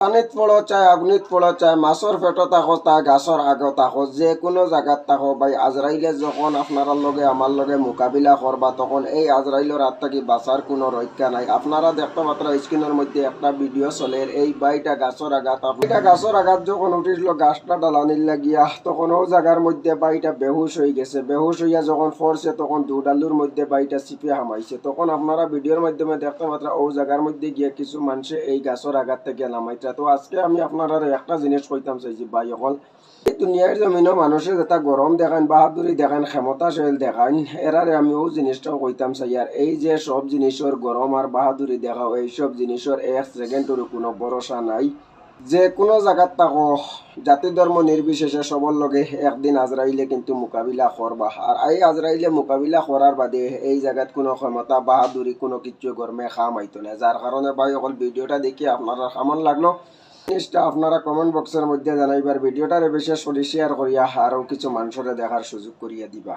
পানিত পড়ো চাই আগুনিত পড়ো চাই মাছর পেটো থাকো তা গাছর আগো থাকো যে কোনো জায়গাত থাকো ভাই আজরাইলে যখন আপনারা লগে আমার লগে মোকাবিলা করবা তখন এই আজরাইলের হাত থেকে বাঁচার কোনো রক্ষা নাই। আপনারা দেখতে মাত্র স্ক্রিনের মধ্যে একটা ভিডিও চলে এই বাইটা গাছর আঘাত এটা গাছর আঘাত যখন উঠিছিল গাছটা ডালানির লাগিয়া তখন ও জায়গার মধ্যে বাইটা বেহুশ হয়ে গেছে। বেহুশ হইয়া যখন পড়ছে তখন দুডালুর মধ্যে বাইটা চিপে হামাইছে। তখন আপনারা ভিডিওর মাধ্যমে দেখতে মাত্র ও জায়গার মধ্যে গিয়ে কিছু মানুষে এই গাছর আঘাত থেকে নামাইছে। তো আজকে আমি আপনারা একটা জিনিস কইতাম চাইছি ভাই সকল, এই দুনিয়ার জমিনও মানুষের যেটা গরম দেখান বাহাদুরি দেখান ক্ষমতাশীল দেখান এরারে আমি ও জিনিসটাও কইতাম চাই। আর এই যে সব জিনিসের গরম আর বাহাদুরি দেখাও এইসব জিনিসের এক সেকেন্ডের কোনো ভরসা নাই। যে কোনো জায়গাত থাকো জাতি ধর্ম নির্বিশেষে সবর লগে একদিন আজরাইলে কিন্তু মোকাবিলা করবা। আর এই আজরাইলে মোকাবিলা করার বাদে এই জায়গাত কোনো ক্ষমতা বাহাদুরি কোনো কিছু গরমে খাম আইতো না। যার কারণে ভাই অকল ভিডিওটা দেখি আপনারা কেমন লাগলো জিনিসটা আপনারা কমেন্ট বক্সের মধ্যে জানাইবার। ভিডিওটারে বিশেষ করে শেয়ার করিয়া আরও কিছু মানুষের দেখার সুযোগ করিয়া দিবা।